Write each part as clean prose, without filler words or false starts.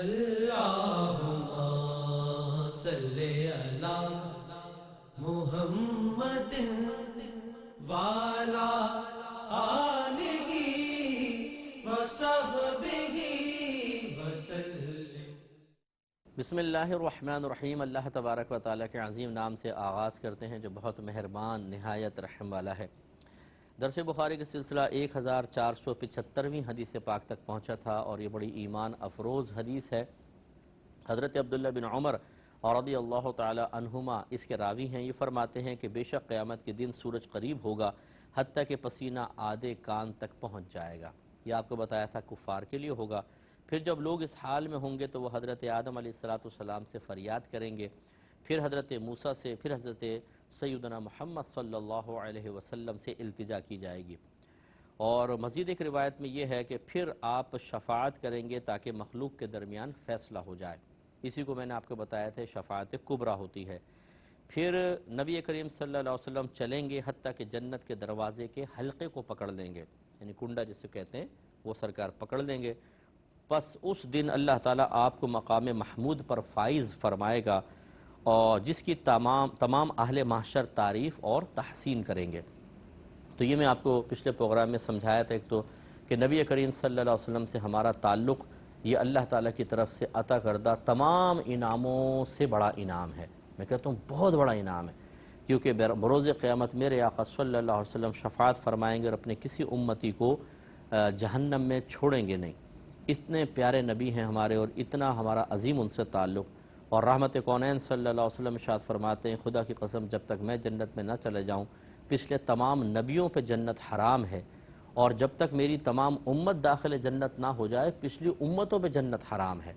اللہم صلی علی محمد وعلی آلہ وصحبہ وسلم۔ بسم اللہ الرحمن الرحیم۔ اللہ تبارک و تعالیٰ کے عظیم نام سے آغاز کرتے ہیں جو بہت مہربان نہایت رحم والا ہے۔ درس بخاری کا سلسلہ 1475ویں حدیث پاک تک پہنچا تھا اور یہ بڑی ایمان افروز حدیث ہے۔ حضرت عبداللہ بن عمر رضی اللہ تعالی عنہما اس کے راوی ہیں۔ یہ فرماتے ہیں کہ بے شک قیامت کے دن سورج قریب ہوگا حتیٰ کہ پسینہ آدھے کان تک پہنچ جائے گا۔ یہ آپ کو بتایا تھا کفار کے لیے ہوگا۔ پھر جب لوگ اس حال میں ہوں گے تو وہ حضرت آدم علیہ السلام سے فریاد کریں گے، پھر حضرت موسیٰ سے، پھر حضرت سیدنا محمد صلی اللہ علیہ وسلم سے التجا کی جائے گی۔ اور مزید ایک روایت میں یہ ہے کہ پھر آپ شفاعت کریں گے تاکہ مخلوق کے درمیان فیصلہ ہو جائے۔ اسی کو میں نے آپ کو بتایا تھا شفاعت کبریٰ ہوتی ہے۔ پھر نبی کریم صلی اللہ علیہ وسلم چلیں گے حتیٰ کہ جنت کے دروازے کے حلقے کو پکڑ لیں گے، یعنی کنڈا جسے کہتے ہیں وہ سرکار پکڑ لیں گے۔ پس اس دن اللہ تعالیٰ آپ کو مقام محمود پر فائز فرمائے گا اور جس کی تمام اہل محشر تعریف اور تحسین کریں گے۔ تو یہ میں آپ کو پچھلے پروگرام میں سمجھایا تھا ایک تو کہ نبی کریم صلی اللہ علیہ وسلم سے ہمارا تعلق یہ اللہ تعالیٰ کی طرف سے عطا کردہ تمام انعاموں سے بڑا انعام ہے۔ میں کہتا ہوں بہت بڑا انعام ہے، کیونکہ بروز قیامت میرے آقا صلی اللہ علیہ وسلم شفاعت فرمائیں گے اور اپنے کسی امتی کو جہنم میں چھوڑیں گے نہیں۔ اتنے پیارے نبی ہیں ہمارے اور اتنا ہمارا عظیم ان سے تعلق، اور رحمت کونین صلی اللہ علیہ وسلم ارشاد فرماتے ہیں خدا کی قسم جب تک میں جنت میں نہ چلے جاؤں پچھلے تمام نبیوں پہ جنت حرام ہے، اور جب تک میری تمام امت داخل جنت نہ ہو جائے پچھلی امتوں پہ جنت حرام ہے۔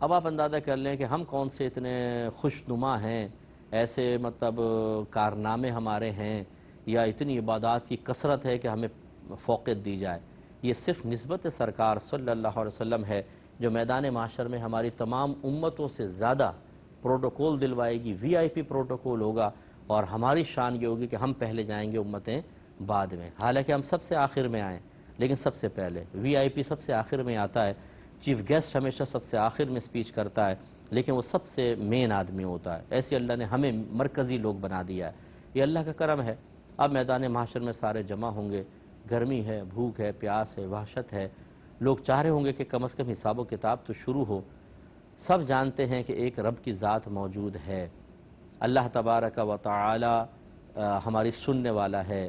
اب آپ اندازہ کر لیں کہ ہم کون سے اتنے خوش نما ہیں، ایسے مطلب کارنامے ہمارے ہیں یا اتنی عبادات کی کثرت ہے کہ ہمیں فوقیت دی جائے۔ یہ صرف نسبت سرکار صلی اللہ علیہ وسلم ہے جو میدان محشر میں ہماری تمام امتوں سے زیادہ پروٹوکول دلوائے گی، وی آئی پی پروٹوکول ہوگا، اور ہماری شان یہ ہوگی کہ ہم پہلے جائیں گے امتیں بعد میں۔ حالانکہ ہم سب سے آخر میں آئیں لیکن سب سے پہلے، وی آئی پی سب سے آخر میں آتا ہے، چیف گیسٹ ہمیشہ سب سے آخر میں سپیچ کرتا ہے لیکن وہ سب سے مین آدمی ہوتا ہے۔ ایسے اللہ نے ہمیں مرکزی لوگ بنا دیا ہے، یہ اللہ کا کرم ہے۔ اب میدان محشر میں سارے جمع ہوں گے، گرمی ہے، بھوک ہے، پیاس ہے، وحشت ہے، لوگ چاہ رہے ہوں گے کہ کم از کم حساب و کتاب تو شروع ہو۔ سب جانتے ہیں کہ ایک رب کی ذات موجود ہے، اللہ تبارک و تعالی ہماری سننے والا ہے،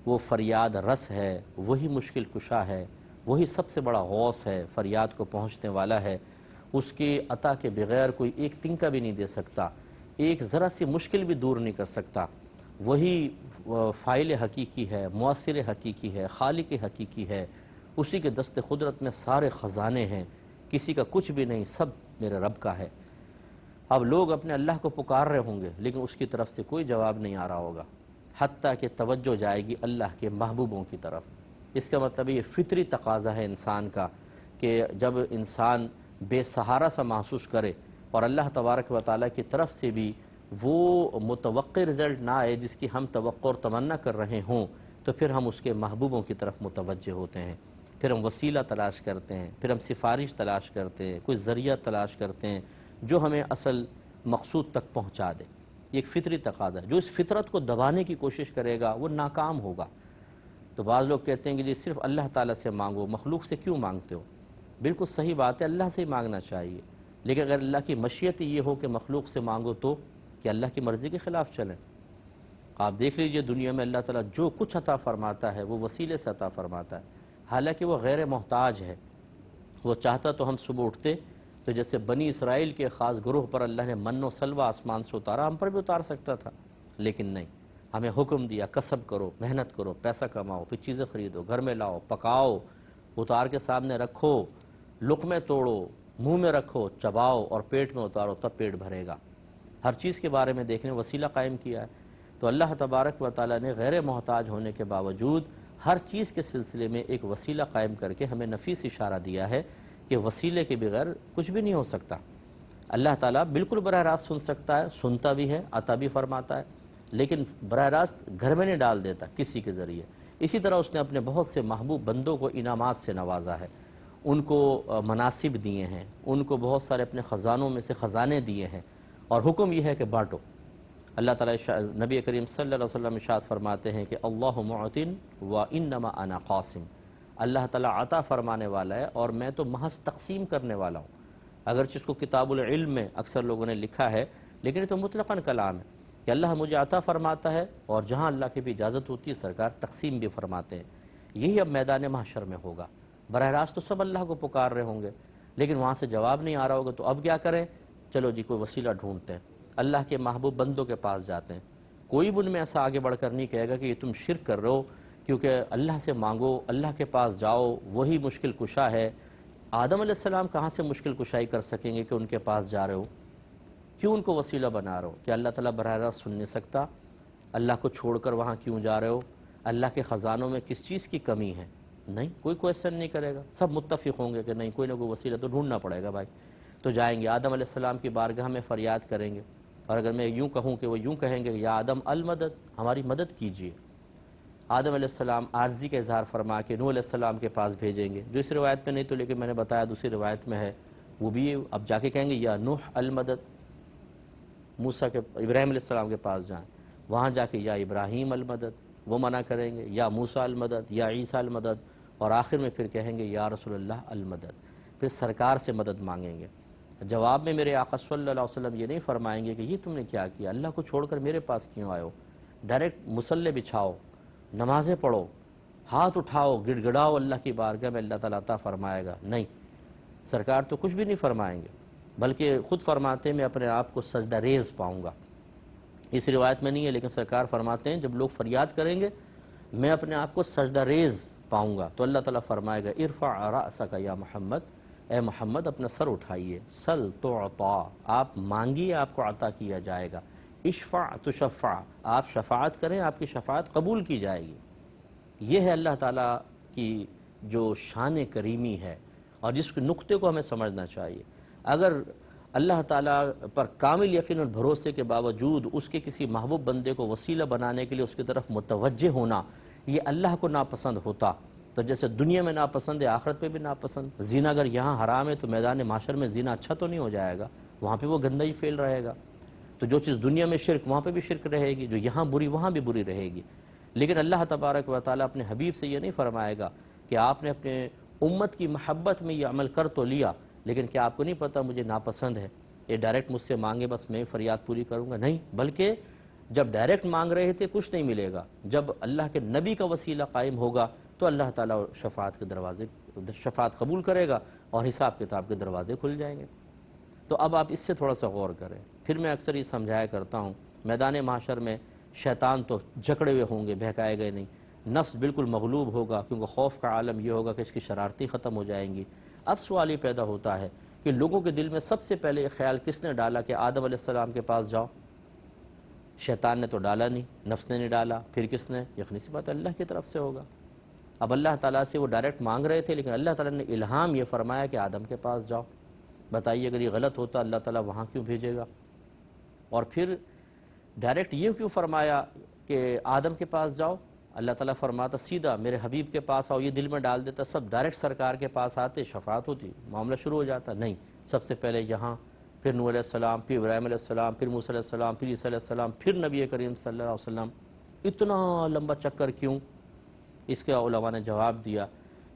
وہ فریاد رس ہے، وہی مشکل کشا ہے، وہی سب سے بڑا غوث ہے، فریاد کو پہنچنے والا ہے۔ اس کی عطا کے بغیر کوئی ایک تنکا بھی نہیں دے سکتا، ایک ذرا سی مشکل بھی دور نہیں کر سکتا۔ وہی فاعل حقیقی ہے، مؤثر حقیقی ہے، خالق حقیقی ہے، اسی کے دست قدرت میں سارے خزانے ہیں، کسی کا کچھ بھی نہیں، سب میرے رب کا ہے۔ اب لوگ اپنے اللہ کو پکار رہے ہوں گے لیکن اس کی طرف سے کوئی جواب نہیں آ رہا ہوگا، حتیٰ کہ توجہ جائے گی اللہ کے محبوبوں کی طرف۔ اس کا مطلب یہ فطری تقاضا ہے انسان کا کہ جب انسان بے سہارا سا محسوس کرے اور اللہ تبارک و تعالیٰ کی طرف سے بھی وہ متوقع رزلٹ نہ آئے جس کی ہم توقع اور تمنا کر رہے ہوں، تو پھر ہم اس کے محبوبوں کی طرف متوجہ ہوتے ہیں، پھر ہم وسیلہ تلاش کرتے ہیں، پھر ہم سفارش تلاش کرتے ہیں، کوئی ذریعہ تلاش کرتے ہیں جو ہمیں اصل مقصود تک پہنچا دے۔ یہ ایک فطری تقاضا ہے، جو اس فطرت کو دبانے کی کوشش کرے گا وہ ناکام ہوگا۔ تو بعض لوگ کہتے ہیں کہ جی صرف اللہ تعالیٰ سے مانگو، مخلوق سے کیوں مانگتے ہو؟ بالکل صحیح بات ہے، اللہ سے ہی مانگنا چاہیے، لیکن اگر اللہ کی مشیت یہ ہو کہ مخلوق سے مانگو تو کہ اللہ کی مرضی کے خلاف چلیں؟ آپ دیکھ لیجئے دنیا میں اللہ تعالیٰ جو کچھ عطا فرماتا ہے وہ وسیلے سے عطا فرماتا ہے، حالانکہ وہ غیر محتاج ہے۔ وہ چاہتا تو ہم صبح اٹھتے تو جیسے بنی اسرائیل کے خاص گروہ پر اللہ نے من و سلوہ آسمان سے اتارا، ہم پر بھی اتار سکتا تھا، لیکن نہیں، ہمیں حکم دیا کسب کرو، محنت کرو، پیسہ کماؤ، پھر چیزیں خریدو، گھر میں لاؤ، پکاؤ، اتار کے سامنے رکھو، لقمے توڑو، منہ میں رکھو، چباؤ اور پیٹ میں اتارو، تب پیٹ بھرے گا۔ ہر چیز کے بارے میں دیکھنے وسیلہ قائم کیا ہے۔ تو اللہ تبارک و تعالیٰ نے غیر محتاج ہونے کے باوجود ہر چیز کے سلسلے میں ایک وسیلہ قائم کر کے ہمیں نفیس اشارہ دیا ہے کہ وسیلے کے بغیر کچھ بھی نہیں ہو سکتا۔ اللہ تعالیٰ بالکل براہ راست سن سکتا ہے، سنتا بھی ہے، عطا بھی فرماتا ہے، لیکن براہ راست گھر میں نہیں ڈال دیتا کسی کے ذریعے۔ اسی طرح اس نے اپنے بہت سے محبوب بندوں کو انعامات سے نوازا ہے، ان کو مناصب دیے ہیں، ان کو بہت سارے اپنے خزانوں میں سے خزانے دیے ہیں، اور حکم یہ ہے کہ بانٹو۔ اللہ تعالیٰ نبی کریم صلی اللہ علیہ وسلم ارشاد فرماتے ہیں کہ اللہ معطن و انما انا قاسم، اللہ تعالیٰ عطا فرمانے والا ہے اور میں تو محض تقسیم کرنے والا ہوں۔ اگرچہ اس کو کتاب العلم میں اکثر لوگوں نے لکھا ہے، لیکن یہ تو مطلقاً کلام ہے کہ اللہ مجھے عطا فرماتا ہے، اور جہاں اللہ کی بھی اجازت ہوتی ہے سرکار تقسیم بھی فرماتے ہیں۔ یہی اب میدان محشر میں ہوگا۔ براہ راست تو سب اللہ کو پکار رہے ہوں گے، لیکن وہاں سے جواب نہیں آ رہا ہوگا، تو اب کیا کریں؟ چلو جی کوئی وسیلہ ڈھونڈتے ہیں، اللہ کے محبوب بندوں کے پاس جاتے ہیں۔ کوئی بھی ان میں ایسا آگے بڑھ کر نہیں کہے گا کہ یہ تم شرک کر رہے ہو، کیونکہ اللہ سے مانگو، اللہ کے پاس جاؤ، وہی مشکل کشا ہے۔ آدم علیہ السلام کہاں سے مشکل کشائی کر سکیں گے کہ ان کے پاس جا رہے ہو؟ کیوں ان کو وسیلہ بنا رہے ہو؟ کہ اللہ تعالیٰ براہ راست سن نہیں سکتا؟ اللہ کو چھوڑ کر وہاں کیوں جا رہے ہو؟ اللہ کے خزانوں میں کس چیز کی کمی ہے؟ نہیں، کوئی کویسچن نہیں کرے گا، سب متفق ہوں گے کہ نہیں، کوئی نہ کوئی وسیلہ تو ڈھونڈنا پڑے گا بھائی۔ تو جائیں گے آدم علیہ السلام کی بارگاہ میں فریاد کریں گے، اور اگر میں یوں کہوں کہ وہ یوں کہیں گے یا آدم المدد، ہماری مدد کیجیے، آدم علیہ السلام عاجزی کا اظہار فرما کے نوح علیہ السلام کے پاس بھیجیں گے، جو اس روایت میں نہیں تو لیکن میں نے بتایا دوسری روایت میں ہے، وہ بھی اب جا کے کہیں گے یا نوح المدد، موسیٰ کے ابراہیم علیہ السلام کے پاس جائیں، وہاں جا کے یا ابراہیم المدد، وہ منع کریں گے، یا موسیٰ المدد، یا عیسیٰ المدد، اور آخر میں پھر کہیں گے یا رسول اللہ المدد، پھر سرکار سے مدد مانگیں گے۔ جواب میں میرے آقا صلی اللہ علیہ وسلم یہ نہیں فرمائیں گے کہ یہ تم نے کیا کیا، اللہ کو چھوڑ کر میرے پاس کیوں آئے ہو؟ ڈائریکٹ مصلی بچھاؤ، نمازیں پڑھو، ہاتھ اٹھاؤ، گڑ گڑاؤ اللہ کی بارگاہ میں، اللہ تعالیٰ عطا فرمائے گا۔ نہیں، سرکار تو کچھ بھی نہیں فرمائیں گے، بلکہ خود فرماتے ہیں میں اپنے آپ کو سجدہ ریز پاؤں گا۔ اس روایت میں نہیں ہے، لیکن سرکار فرماتے ہیں جب لوگ فریاد کریں گے میں اپنے آپ کو سجدہ ریز پاؤں گا، تو اللہ تعالیٰ فرمائے گا ارفع رأسک یا محمد، اے محمد اپنا سر اٹھائیے، سل تعطا، آپ مانگیے آپ کو عطا کیا جائے گا، اشفع تشفع، آپ شفاعت کریں آپ کی شفاعت قبول کی جائے گی۔ یہ ہے اللہ تعالیٰ کی جو شان کریمی ہے، اور جس کے نقطے کو ہمیں سمجھنا چاہیے۔ اگر اللہ تعالیٰ پر کامل یقین اور بھروسے کے باوجود اس کے کسی محبوب بندے کو وسیلہ بنانے کے لیے اس کی طرف متوجہ ہونا یہ اللہ کو ناپسند ہوتا، تو جیسے دنیا میں ناپسند ہے آخرت پہ بھی ناپسند۔ زنا اگر یہاں حرام ہے تو میدان محشر میں زنا اچھا تو نہیں ہو جائے گا، وہاں پہ وہ گندگی پھیل رہے گا۔ تو جو چیز دنیا میں شرک وہاں پہ بھی شرک رہے گی، جو یہاں بری وہاں بھی بری رہے گی۔ لیکن اللہ تبارک و تعالیٰ اپنے حبیب سے یہ نہیں فرمائے گا کہ آپ نے اپنے امت کی محبت میں یہ عمل کر تو لیا، لیکن کیا آپ کو نہیں پتہ مجھے ناپسند ہے، یہ ڈائریکٹ مجھ سے مانگے بس میں فریاد پوری کروں گا؟ نہیں، بلکہ جب ڈائریکٹ مانگ رہے تھے کچھ نہیں ملے گا، جب اللہ کے نبی کا وسیلہ قائم ہوگا تو اللہ تعالیٰ شفاعت قبول کرے گا اور حساب کتاب کے دروازے کھل جائیں گے۔ تو اب آپ اس سے تھوڑا سا غور کریں۔ پھر میں اکثر یہ سمجھایا کرتا ہوں، میدان محشر میں شیطان تو جکڑے ہوئے ہوں گے، بہکائے گئے نہیں، نفس بالکل مغلوب ہوگا، کیونکہ خوف کا عالم یہ ہوگا کہ اس کی شرارتیں ختم ہو جائیں گی۔ اب سوال یہ پیدا ہوتا ہے کہ لوگوں کے دل میں سب سے پہلے یہ خیال کس نے ڈالا کہ آدم علیہ السلام کے پاس جاؤ؟ شیطان نے تو ڈالا نہیں، نفس نے نہیں ڈالا، پھر کس نے؟ یقینی سی بات ہے اللہ کی طرف سے ہوگا۔ اب اللہ تعالیٰ سے وہ ڈائریکٹ مانگ رہے تھے، لیکن اللہ تعالیٰ نے الہام یہ فرمایا کہ آدم کے پاس جاؤ۔ بتائیے اگر یہ غلط ہوتا اللہ تعالیٰ وہاں کیوں بھیجے گا؟ اور پھر ڈائریکٹ یہ کیوں فرمایا کہ آدم کے پاس جاؤ؟ اللہ تعالیٰ فرماتا سیدھا میرے حبیب کے پاس آؤ، یہ دل میں ڈال دیتا، سب ڈائریکٹ سرکار کے پاس آتے، شفاعت ہوتی، معاملہ شروع ہو جاتا۔ نہیں، سب سے پہلے یہاں، پھر نوح علیہ السلام، پھر ابراہیم علیہ السلام، پھر موسیٰ علیہ السلام، پھر عیسیٰ علیہ السلام، پھر نبی کریم صلی اللہ علیہ وسلم۔ اتنا لمبا چکر کیوں؟ اس کے علماء نے جواب دیا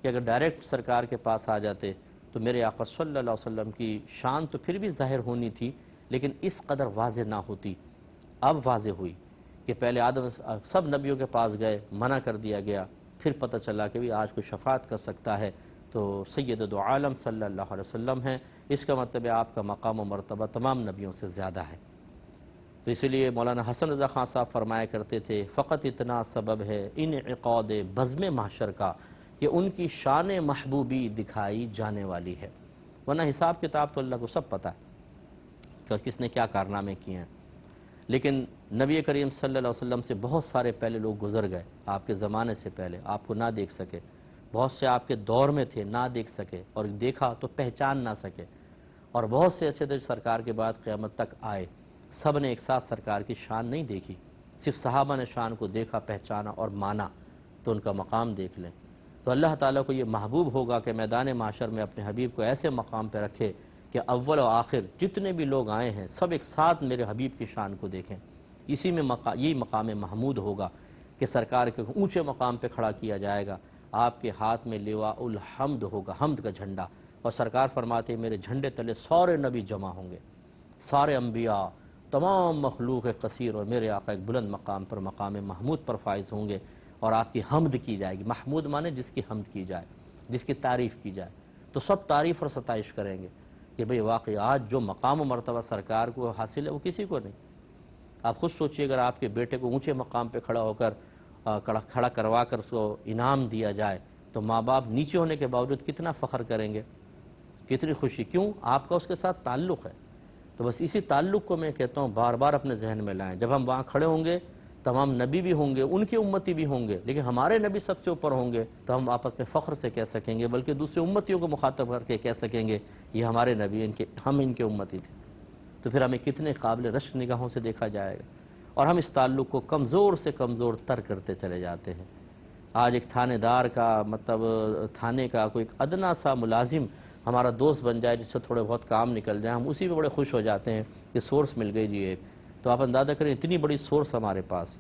کہ اگر ڈائریکٹ سرکار کے پاس آ جاتے تو میرے آقا صلی اللہ علیہ وسلم کی شان تو پھر بھی ظاہر ہونی تھی، لیکن اس قدر واضح نہ ہوتی۔ اب واضح ہوئی کہ پہلے آدم سب نبیوں کے پاس گئے، منع کر دیا گیا، پھر پتہ چلا کہ بھی آج کوئی شفاعت کر سکتا ہے تو سید دو عالم صلی اللہ علیہ وسلم ہیں۔ اس کا مطلب ہے آپ کا مقام و مرتبہ تمام نبیوں سے زیادہ ہے۔ تو اسی لیے مولانا حسن رضا خان صاحب فرمایا کرتے تھے فقط اتنا سبب ہے انعقاد بزم محشر کا کہ ان کی شان محبوبی دکھائی جانے والی ہے، ورنہ حساب کتاب تو اللہ کو سب پتہ ہے کہ کس نے کیا کارنامے کیے ہیں۔ لیکن نبی کریم صلی اللہ علیہ وسلم سے بہت سارے پہلے لوگ گزر گئے، آپ کے زمانے سے پہلے، آپ کو نہ دیکھ سکے، بہت سے آپ کے دور میں تھے نہ دیکھ سکے، اور دیکھا تو پہچان نہ سکے، اور بہت سے ایسے تھے جو سرکار کے بعد قیامت تک آئے، سب نے ایک ساتھ سرکار کی شان نہیں دیکھی، صرف صحابہ نے شان کو دیکھا، پہچانا اور مانا، تو ان کا مقام دیکھ لیں۔ تو اللہ تعالیٰ کو یہ محبوب ہوگا کہ میدان محشر میں اپنے حبیب کو ایسے مقام پہ رکھے کہ اول و آخر جتنے بھی لوگ آئے ہیں سب ایک ساتھ میرے حبیب کی شان کو دیکھیں۔ اسی میں یہی مقام محمود ہوگا کہ سرکار کے اونچے مقام پہ کھڑا کیا جائے گا، آپ کے ہاتھ میں لواء الحمد ہوگا، حمد کا جھنڈا، اور سرکار فرماتے ہیں میرے جھنڈے تلے سارے نبی جمع ہوں گے، سارے انبیاء، تمام مخلوق کثیر، اور میرے آقا ایک بلند مقام پر مقام محمود پر فائز ہوں گے، اور آپ کی حمد کی جائے گی۔ محمود مانے جس کی حمد کی جائے، جس کی تعریف کی جائے، تو سب تعریف اور ستائش کریں گے کہ بھئی واقعی آج جو مقام و مرتبہ سرکار کو حاصل ہے وہ کسی کو نہیں۔ آپ خود سوچئے اگر آپ کے بیٹے کو اونچے مقام پہ کھڑا ہو کر کھڑا کروا کر اس کو انعام دیا جائے تو ماں باپ نیچے ہونے کے باوجود کتنا فخر کریں گے، کتنی خوشی، کیوں؟ آپ کا اس کے ساتھ تعلق ہے۔ تو بس اسی تعلق کو میں کہتا ہوں بار بار اپنے ذہن میں لائیں۔ جب ہم وہاں کھڑے ہوں گے تمام نبی بھی ہوں گے، ان کے امتی بھی ہوں گے، لیکن ہمارے نبی سب سے اوپر ہوں گے تو ہم آپس میں فخر سے کہہ سکیں گے، بلکہ دوسرے امتیوں کو مخاطب کر کے کہہ سکیں گے یہ ہمارے نبی، ہم ان کے امتی تھے۔ تو پھر ہمیں کتنے قابل رشک نگاہوں سے دیکھا جائے گا، اور ہم اس تعلق کو کمزور سے کمزور تر کرتے چلے جاتے ہیں۔ آج ایک تھانے دار کا مطلب تھانے کا کوئی ادنا سا ملازم ہمارا دوست بن جائے، جس سے تھوڑے بہت کام نکل جائے، ہم اسی پہ بڑے خوش ہو جاتے ہیں کہ سورس مل گئی جی ایک۔ تو آپ اندازہ کریں اتنی بڑی سورس ہمارے پاس،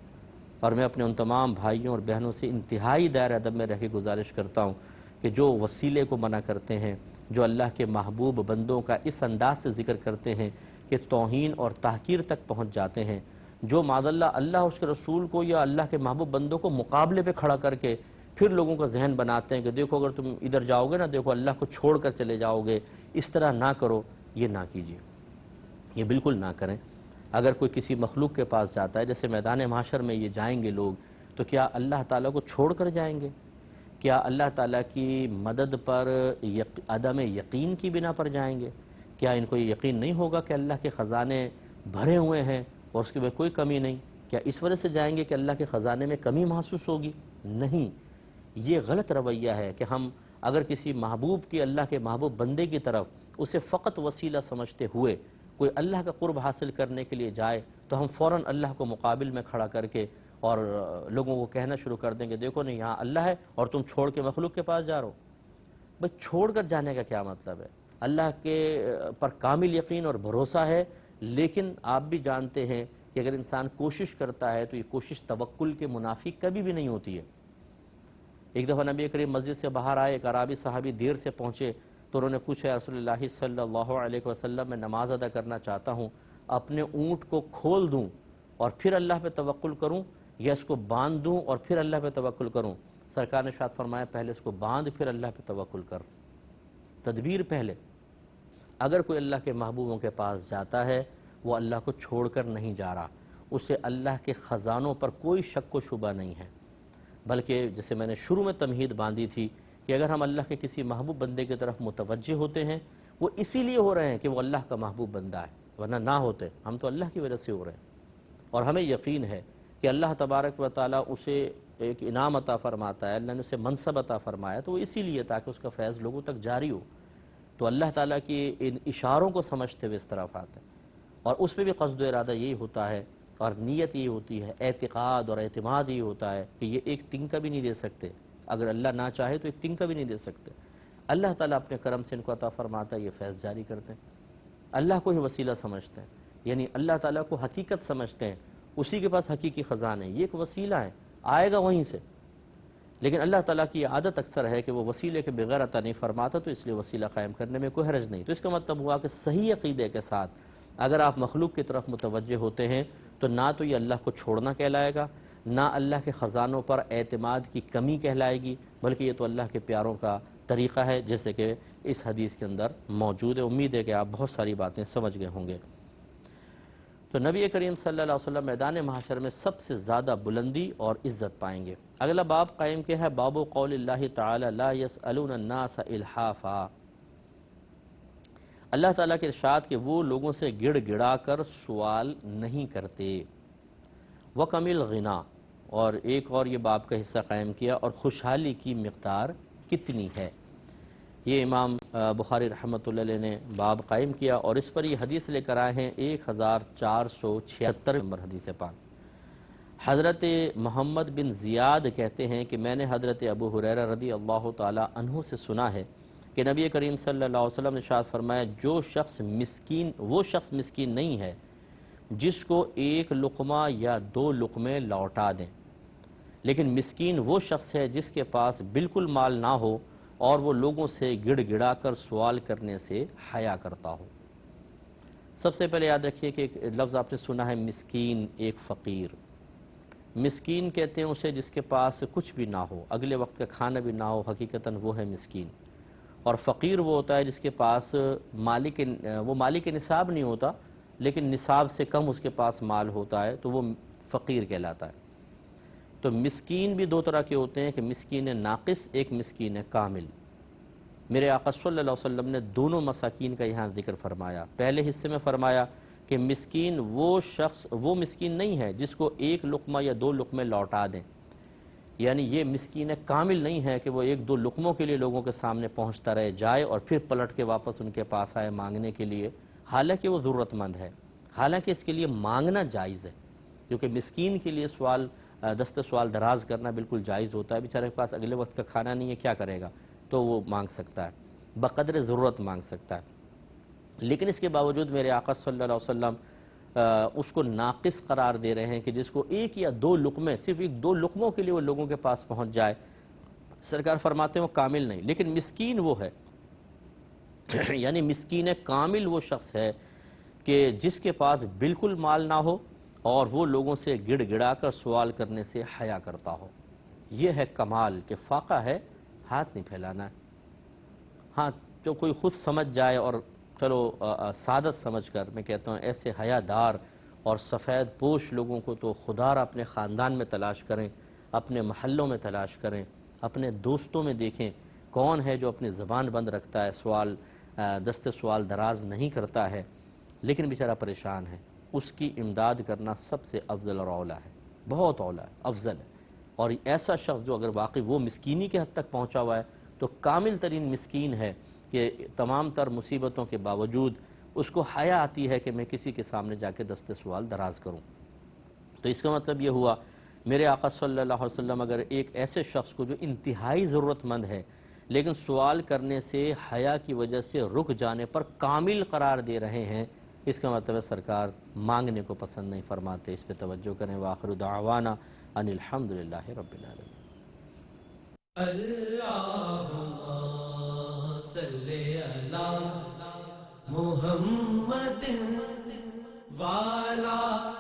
اور میں اپنے ان تمام بھائیوں اور بہنوں سے انتہائی دائرہ ادب میں رہ کے گزارش کرتا ہوں کہ جو وسیلے کو منع کرتے ہیں، جو اللہ کے محبوب بندوں کا اس انداز سے ذکر کرتے ہیں کہ توہین اور تحقیر تک پہنچ جاتے ہیں، جو معاذ اللہ اس کے رسول کو یا اللہ کے محبوب بندوں کو مقابلے پہ کھڑا کر کے پھر لوگوں کا ذہن بناتے ہیں کہ دیکھو اگر تم ادھر جاؤ گے نا، دیکھو اللہ کو چھوڑ کر چلے جاؤ گے، اس طرح نہ کرو، یہ نہ کیجیے، یہ بالکل نہ کریں۔ اگر کوئی کسی مخلوق کے پاس جاتا ہے، جیسے میدان محشر میں یہ جائیں گے لوگ، تو کیا اللہ تعالیٰ کو چھوڑ کر جائیں گے؟ کیا اللہ تعالیٰ کی مدد پر عدم یقین کی بنا پر جائیں گے؟ کیا ان کو یہ یقین نہیں ہوگا کہ اللہ کے خزانے بھرے ہوئے ہیں اور اس کے بعد کوئی کمی نہیں؟ کیا اس وجہ سے جائیں گے کہ اللہ کے خزانے میں کمی محسوس ہوگی؟ نہیں، یہ غلط رویہ ہے کہ ہم اگر کسی محبوب کی، اللہ کے محبوب بندے کی طرف اسے فقط وسیلہ سمجھتے ہوئے کوئی اللہ کا قرب حاصل کرنے کے لیے جائے تو ہم فوراً اللہ کو مقابل میں کھڑا کر کے اور لوگوں کو کہنا شروع کر دیں گے دیکھو نہیں یہاں اللہ ہے اور تم چھوڑ کے مخلوق کے پاس جا رہو۔ بھئی چھوڑ کر جانے کا کیا مطلب ہے؟ اللہ کے پر کامل یقین اور بھروسہ ہے، لیکن آپ بھی جانتے ہیں کہ اگر انسان کوشش کرتا ہے تو یہ کوشش توکل کے منافی کبھی بھی نہیں ہوتی ہے۔ ایک دفعہ نبی کریم مسجد سے باہر آئے، ایک عرابی صحابی دیر سے پہنچے تو انہوں نے پوچھا یا رسول اللہ صلی اللہ علیہ وسلم میں نماز ادا کرنا چاہتا ہوں، اپنے اونٹ کو کھول دوں اور پھر اللہ پہ توکل کروں یا اس کو باندھ دوں اور پھر اللہ پہ توکل کروں؟ سرکار نے ارشاد فرمایا پہلے اس کو باندھ پھر اللہ پہ توکل کر، تدبیر پہلے۔ اگر کوئی اللہ کے محبوبوں کے پاس جاتا ہے وہ اللہ کو چھوڑ کر نہیں جا رہا، اسے اللہ کے خزانوں پر کوئی شک و شبہ نہیں ہے، بلکہ جیسے میں نے شروع میں تمہید باندھی تھی کہ اگر ہم اللہ کے کسی محبوب بندے کی طرف متوجہ ہوتے ہیں وہ اسی لیے ہو رہے ہیں کہ وہ اللہ کا محبوب بندہ ہے، ورنہ نہ ہوتے، ہم تو اللہ کی وجہ سے ہو رہے ہیں۔ اور ہمیں یقین ہے کہ اللہ تبارک و تعالیٰ اسے ایک انعام عطا فرماتا ہے، اللہ نے اسے منصب عطا فرمایا تو وہ اسی لیے تاکہ اس کا فیض لوگوں تک جاری ہو۔ تو اللہ تعالیٰ کی ان اشاروں کو سمجھتے ہوئے اس طرف آتے ہیں، اور اس پہ بھی قصد و ارادہ یہی ہوتا ہے اور نیت یہ ہوتی ہے، اعتقاد اور اعتماد یہ ہوتا ہے کہ یہ ایک تنکا بھی نہیں دے سکتے، اگر اللہ نہ چاہے تو ایک تنکا بھی نہیں دے سکتے۔ اللہ تعالیٰ اپنے کرم سے ان کو عطا فرماتا ہے، یہ فیض جاری کرتے ہیں، اللہ کو ہی وسیلہ سمجھتے ہیں، یعنی اللہ تعالیٰ کو حقیقت سمجھتے ہیں، اسی کے پاس حقیقی خزانے ہیں، یہ ایک وسیلہ ہے، آئے گا وہیں سے۔ لیکن اللہ تعالیٰ کی عادت اکثر ہے کہ وہ وسیلے کے بغیر عطا نہیں فرماتا، تو اس لیے وسیلہ قائم کرنے میں کوئی حرج نہیں۔ تو اس کا مطلب ہوا کہ صحیح عقیدے کے ساتھ اگر آپ مخلوق کی طرف متوجہ ہوتے ہیں تو نہ تو یہ اللہ کو چھوڑنا کہلائے گا، نہ اللہ کے خزانوں پر اعتماد کی کمی کہلائے گی، بلکہ یہ تو اللہ کے پیاروں کا طریقہ ہے، جیسے کہ اس حدیث کے اندر موجود ہے۔ امید ہے کہ آپ بہت ساری باتیں سمجھ گئے ہوں گے۔ تو نبی کریم صلی اللہ علیہ وسلم میدان محشر میں سب سے زیادہ بلندی اور عزت پائیں گے۔ اگلا باب قائم کیا ہے باب قول اللہ تعالی لا يسألون الناس الحافا، اللہ تعالیٰ کے ارشاد کہ وہ لوگوں سے گڑ گڑا کر سوال نہیں کرتے۔ وَكَمِ الْغِنَا، اور ایک اور یہ باب کا حصہ قائم کیا، اور خوشحالی کی مقدار کتنی ہے، یہ امام بخاری رحمۃ اللہ علیہ نے باب قائم کیا، اور اس پر یہ حدیث لے کر آئے ہیں 1476 نمبر حدیث پاک۔ حضرت محمد بن زیاد کہتے ہیں کہ میں نے حضرت ابو ہریرہ رضی اللہ تعالی عنہ سے سنا ہے کہ نبی کریم صلی اللہ علیہ وسلم نے ارشاد فرمایا جو شخص مسکین وہ شخص مسکین نہیں ہے جس کو ایک لقمہ یا دو لقمے لوٹا دیں، لیکن مسکین وہ شخص ہے جس کے پاس بالکل مال نہ ہو اور وہ لوگوں سے گڑ گڑا کر سوال کرنے سے حیا کرتا ہو۔ سب سے پہلے یاد رکھیے کہ ایک لفظ آپ نے سنا ہے مسکین، ایک فقیر۔ مسکین کہتے ہیں اسے جس کے پاس کچھ بھی نہ ہو، اگلے وقت کا کھانا بھی نہ ہو، حقیقتاً وہ ہے مسکین۔ اور فقیر وہ ہوتا ہے جس کے پاس مالک نصاب نہیں ہوتا لیکن نصاب سے کم اس کے پاس مال ہوتا ہے تو وہ فقیر کہلاتا ہے۔ تو مسکین بھی دو طرح کے ہوتے ہیں کہ مسکین ناقص، ایک مسکین کامل۔ میرے آقا صلی اللہ علیہ وسلم نے دونوں مساکین کا یہاں ذکر فرمایا۔ پہلے حصے میں فرمایا کہ مسکین وہ شخص وہ مسکین نہیں ہے جس کو ایک لقمہ یا دو لقمے لوٹا دیں، یعنی یہ مسکین کامل نہیں ہے کہ وہ ایک دو لقموں کے لیے لوگوں کے سامنے پہنچتا رہ جائے اور پھر پلٹ کے واپس ان کے پاس آئے مانگنے کے لیے، حالانکہ وہ ضرورت مند ہے، حالانکہ اس کے لیے مانگنا جائز ہے، کیونکہ مسکین کے لیے دست سوال دراز کرنا بالکل جائز ہوتا ہے۔ بیچارے کے پاس اگلے وقت کا کھانا نہیں ہے، کیا کرے گا؟ تو وہ مانگ سکتا ہے، بقدر ضرورت مانگ سکتا ہے۔ لیکن اس کے باوجود میرے آقا صلی اللہ علیہ وسلم اس کو ناقص قرار دے رہے ہیں کہ جس کو ایک یا دو لقمے، صرف ایک دو لقموں کے لیے وہ لوگوں کے پاس پہنچ جائے، سرکار فرماتے ہیں وہ کامل نہیں، لیکن مسکین وہ ہے یعنی مسکین کامل وہ شخص ہے کہ جس کے پاس بالکل مال نہ ہو اور وہ لوگوں سے گڑ گڑا کر سوال کرنے سے حیا کرتا ہو۔ یہ ہے کمال کہ فاقہ ہے، ہاتھ نہیں پھیلانا ہے۔ ہاں جو کوئی خود سمجھ جائے اور چلو سعادت سمجھ کر، میں کہتا ہوں ایسے حیا دار اور سفید پوش لوگوں کو تو خدا را اپنے خاندان میں تلاش کریں، اپنے محلوں میں تلاش کریں، اپنے دوستوں میں دیکھیں کون ہے جو اپنی زبان بند رکھتا ہے، دست سوال دراز نہیں کرتا ہے لیکن بیچارہ پریشان ہے، اس کی امداد کرنا سب سے افضل اور اولیٰ ہے، بہت اولیٰ ہے، افضل ہے۔ اور ایسا شخص جو اگر واقعی وہ مسکینی کے حد تک پہنچا ہوا ہے تو کامل ترین مسکین ہے کہ تمام تر مصیبتوں کے باوجود اس کو حیا آتی ہے کہ میں کسی کے سامنے جا کے دست سوال دراز کروں۔ تو اس کا مطلب یہ ہوا میرے آقا صلی اللہ علیہ وسلم اگر ایک ایسے شخص کو جو انتہائی ضرورت مند ہے لیکن سوال کرنے سے حیا کی وجہ سے رک جانے پر کامل قرار دے رہے ہیں، اس کا مطلب ہے سرکار مانگنے کو پسند نہیں فرماتے۔ اس پہ توجہ کریں۔ وآخر دعوانا ان الحمدللہ رب العالمین۔ اللہم صلی علی محمد وعلی